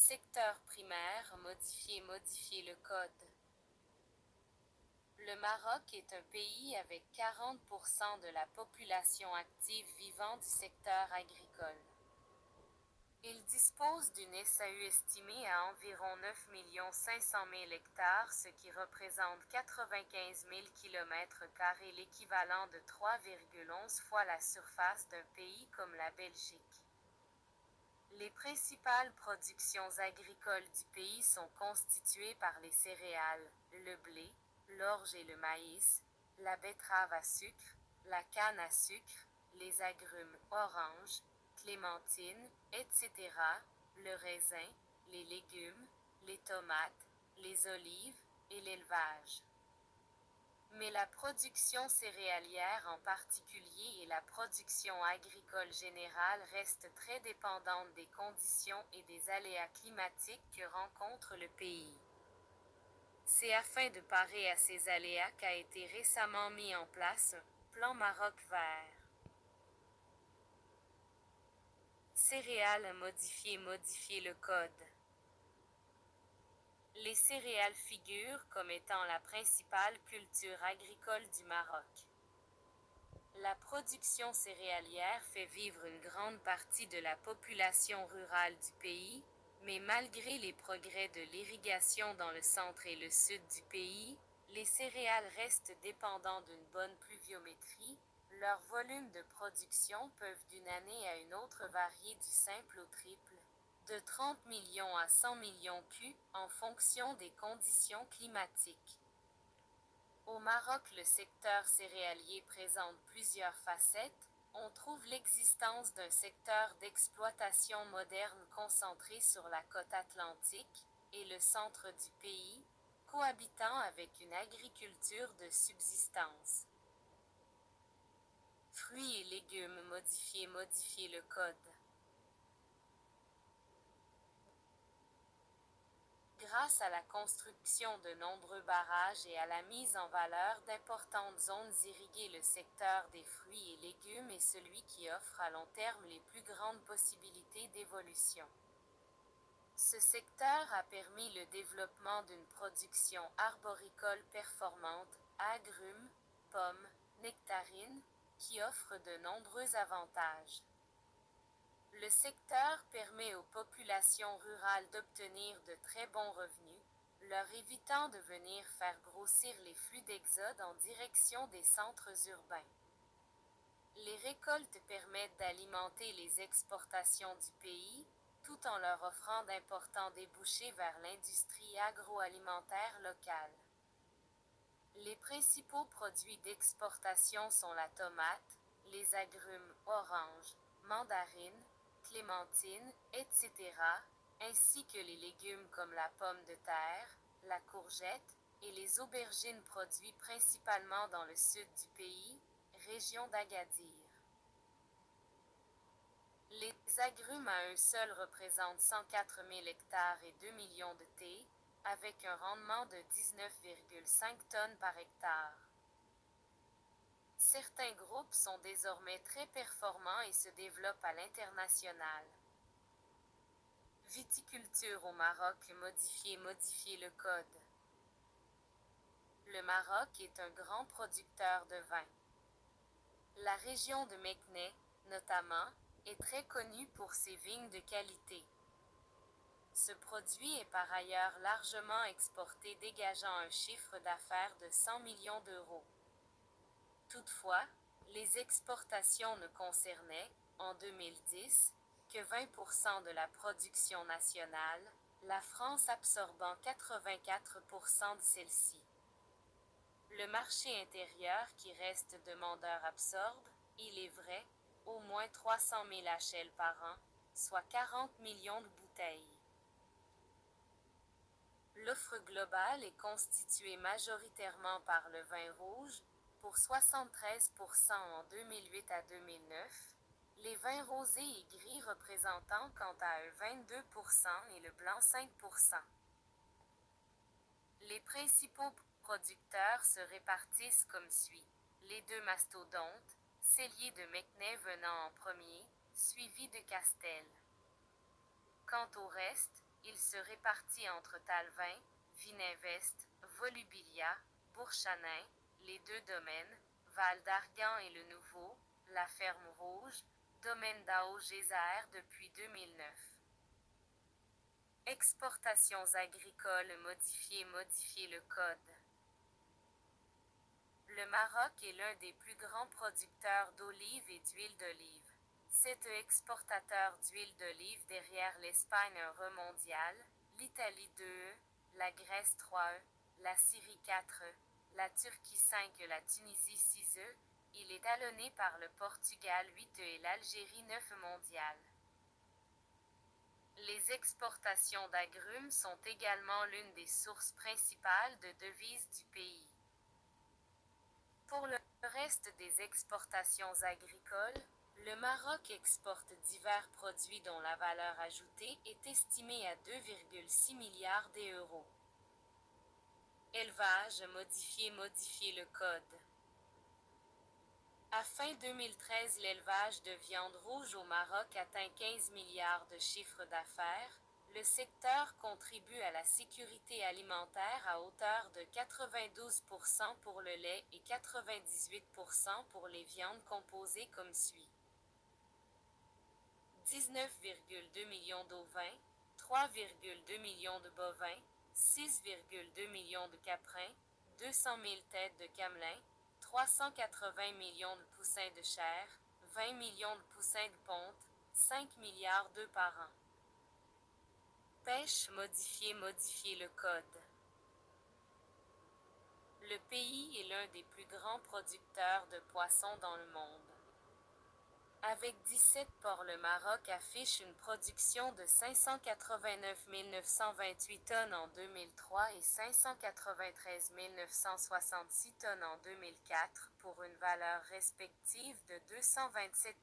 Secteur primaire, modifier le code. Le Maroc est un pays avec 40% de la population active vivant du secteur agricole. Il dispose d'une SAU estimée à environ 9 500 000 hectares, ce qui représente 95 000 km², l'équivalent de 3,11 fois la surface d'un pays comme la Belgique. Les principales productions agricoles du pays sont constituées par les céréales, le blé, l'orge et le maïs, la betterave à sucre, la canne à sucre, les agrumes, oranges, clémentines, etc., le raisin, les légumes, les tomates, les olives et l'élevage. Mais la production céréalière en particulier et la production agricole générale restent très dépendantes des conditions et des aléas climatiques que rencontre le pays. C'est afin de parer à ces aléas qu'a été récemment mis en place un plan Maroc vert. Céréales modifier le code. Les céréales figurent comme étant la principale culture agricole du Maroc. La production céréalière fait vivre une grande partie de la population rurale du pays, mais malgré les progrès de l'irrigation dans le centre et le sud du pays, les céréales restent dépendants d'une bonne pluviométrie. Leurs volumes de production peuvent d'une année à une autre varier du simple au triple, de 30 millions à 100 millions Q, en fonction des conditions climatiques. Au Maroc, le secteur céréalier présente plusieurs facettes. On trouve l'existence d'un secteur d'exploitation moderne concentré sur la côte atlantique et le centre du pays, cohabitant avec une agriculture de subsistance. Fruits et légumes modifier le code. Grâce à la construction de nombreux barrages et à la mise en valeur d'importantes zones irriguées, le secteur des fruits et légumes est celui qui offre à long terme les plus grandes possibilités d'évolution. Ce secteur a permis le développement d'une production arboricole performante, agrumes, pommes, nectarines, qui offre de nombreux avantages. Le secteur permet aux populations rurales d'obtenir de très bons revenus, leur évitant de venir faire grossir les flux d'exode en direction des centres urbains. Les récoltes permettent d'alimenter les exportations du pays, tout en leur offrant d'importants débouchés vers l'industrie agroalimentaire locale. Les principaux produits d'exportation sont la tomate, les agrumes oranges, mandarines, clémentines, etc., ainsi que les légumes comme la pomme de terre, la courgette et les aubergines produits principalement dans le sud du pays, région d'Agadir. Les agrumes à eux seuls représentent 104 000 hectares et 2 millions de thé, avec un rendement de 19,5 tonnes par hectare. Certains groupes sont désormais très performants et se développent à l'international. Viticulture au Maroc modifier le code. Le Maroc est un grand producteur de vin. La région de Meknès, notamment, est très connue pour ses vignes de qualité. Ce produit est par ailleurs largement exporté, dégageant un chiffre d'affaires de 100 millions d'euros. Toutefois, les exportations ne concernaient, en 2010, que 20% de la production nationale, la France absorbant 84% de celle-ci. Le marché intérieur qui reste demandeur absorbe, il est vrai, au moins 300 000 HL par an, soit 40 millions de bouteilles. L'offre globale est constituée majoritairement par le vin rouge, pour 73% en 2008 à 2009, les vins rosés et gris représentant quant à eux 22% et le blanc 5%. Les principaux producteurs se répartissent comme suit. Les deux mastodontes, Cellier de Meknès venant en premier, suivi de Castel. Quant au reste, Il se répartit entre Talvin, Vininvest, Volubilia, Bourchanin, les deux domaines, Val d'Argan et le Nouveau, la Ferme Rouge, Domaine d'Ao Gézère depuis 2009. Exportations agricoles modifier le code. Le Maroc est l'un des plus grands producteurs d'olives et d'huile d'olive. C'est exportateur d'huile d'olive derrière l'Espagne 1 mondial, l'Italie 2, la Grèce 3, la Syrie 4, la Turquie 5, la Tunisie 6. Il est talonné par le Portugal 8 et l'Algérie 9 mondial. Les exportations d'agrumes sont également l'une des sources principales de devises du pays. Pour le reste des exportations agricoles, le Maroc exporte divers produits dont la valeur ajoutée est estimée à 2,6 milliards d'euros. Élevage modifier le code. À fin 2013, l'élevage de viande rouge au Maroc atteint 15 milliards de chiffre d'affaires. Le secteur contribue à la sécurité alimentaire à hauteur de 92% pour le lait et 98% pour les viandes composées comme suit. 19,2 millions d'ovins, 3,2 millions de bovins, 6,2 millions de caprins, 200 000 têtes de camelins, 380 millions de poussins de chair, 20 millions de poussins de ponte, 5 milliards d'œufs par an. Pêche modifier le code. Le pays est l'un des plus grands producteurs de poissons dans le monde. Avec 17 ports, le Maroc affiche une production de 589 928 tonnes en 2003 et 593 966 tonnes en 2004 pour une valeur respective de 227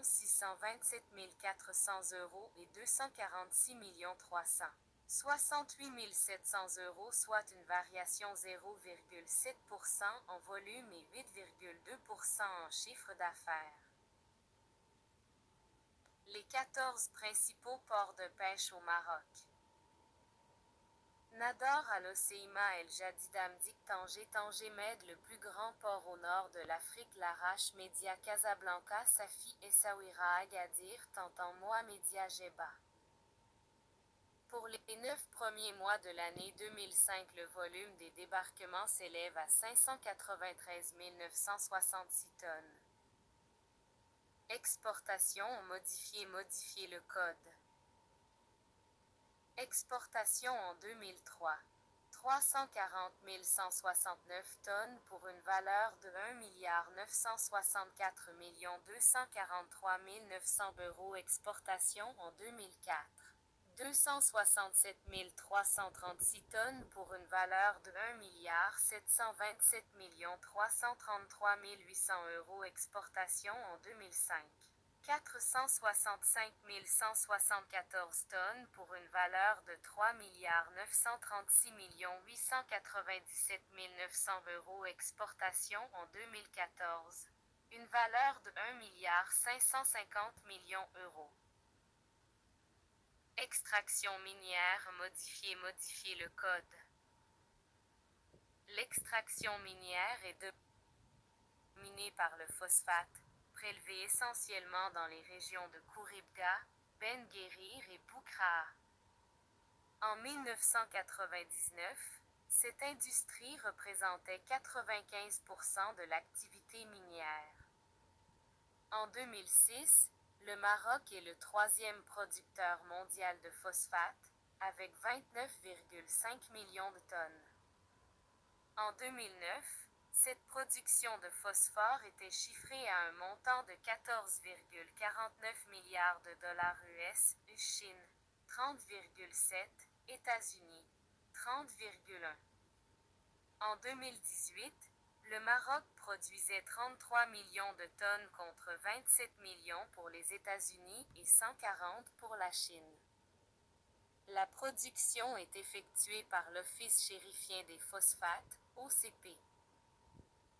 627 400 € et 246 300 68 700 €, soit une variation 0,7% en volume et 8,2% en chiffre d'affaires. Les 14 principaux ports de pêche au Maroc. Nador Al Hoceima El Jadida Mdik Tanger Tanger Med, le plus grand port au nord de l'Afrique. Larache Média Casablanca Safi Essaouira Agadir Tantan Moa Média Jeba. Pour les 9 premiers mois de l'année 2005, le volume des débarquements s'élève à 593 966 tonnes. Exportation modifier le code. Exportation en 2003. 340 169 tonnes pour une valeur de 1 964 243 900 €. Exportation en 2004. 267 336 tonnes pour une valeur de 1 727 333 800 €. Exportation en 2005. 465 174 tonnes pour une valeur de 3 936 897 900 €. Exportation en 2014. Une valeur de 1 550 000 €. Extraction minière modifier le code. L'extraction minière est dominée par le phosphate, prélevé essentiellement dans les régions de Khouribga, Ben Guérir et Boukraa. En 1999, cette industrie représentait 95% de l'activité minière. En 2006, le Maroc est le troisième producteur mondial de phosphate, avec 29,5 millions de tonnes. En 2009, cette production de phosphore était chiffrée à un montant de 14,49 milliards de dollars US, Chine, 30,7, États-Unis, 30,1. En 2018, le Maroc produisait 33 millions de tonnes contre 27 millions pour les États-Unis et 140 pour la Chine. La production est effectuée par l'Office chérifien des phosphates, OCP.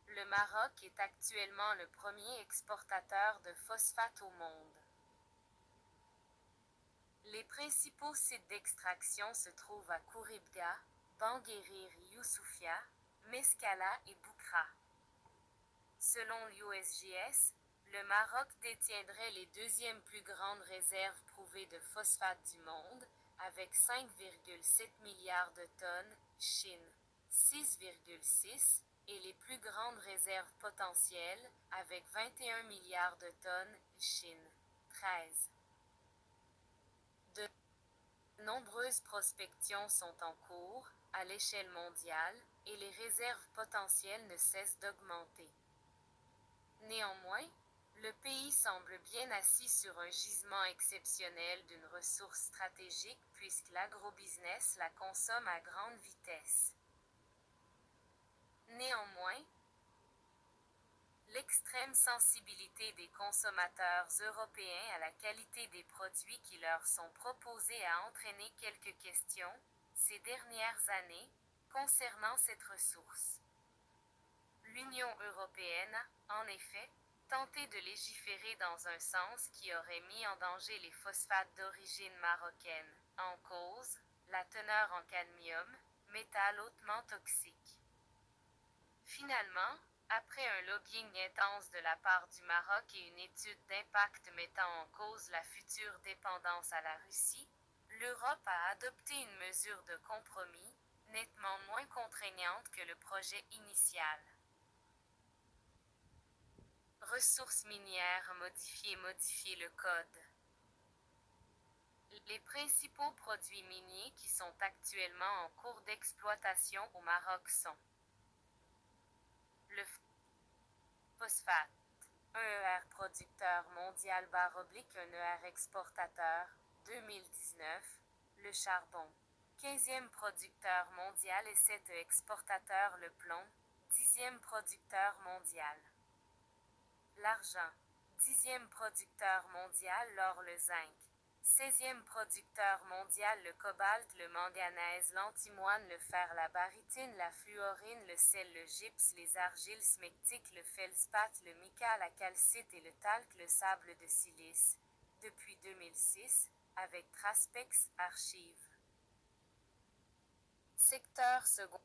Le Maroc est actuellement le premier exportateur de phosphate au monde. Les principaux sites d'extraction se trouvent à Khouribga, Banguérir Youssoufia, Mescala et Boukra. Selon l'USGS, le Maroc détiendrait les deuxièmes plus grandes réserves prouvées de phosphate du monde, avec 5,7 milliards de tonnes, Chine 6,6, et les plus grandes réserves potentielles, avec 21 milliards de tonnes, Chine 13. De nombreuses prospections sont en cours, à l'échelle mondiale, et les réserves potentielles ne cessent d'augmenter. Néanmoins, le pays semble bien assis sur un gisement exceptionnel d'une ressource stratégique puisque l'agrobusiness la consomme à grande vitesse. Néanmoins, l'extrême sensibilité des consommateurs européens à la qualité des produits qui leur sont proposés a entraîné quelques questions, ces dernières années, concernant cette ressource. L'Union européenne a, en effet, tenté de légiférer dans un sens qui aurait mis en danger les phosphates d'origine marocaine, en cause, la teneur en cadmium, métal hautement toxique. Finalement, après un lobbying intense de la part du Maroc et une étude d'impact mettant en cause la future dépendance à la Russie, l'Europe a adopté une mesure de compromis, nettement moins contraignante que le projet initial. Ressources minières modifier le code. Les principaux produits miniers qui sont actuellement en cours d'exploitation au Maroc sont le phosphate, un ER producteur mondial / un ER exportateur, 2019, le charbon, 15e producteur mondial et 7 exportateur le plomb, 10e producteur mondial. L'argent, 10e producteur mondial l'or le zinc, 16e producteur mondial le cobalt le manganèse l'antimoine le fer la barytine la fluorine le sel le gypse les argiles smectiques le feldspath le mica la calcite et le talc le sable de silice, depuis 2006, avec Traspex Archives. Secteur second.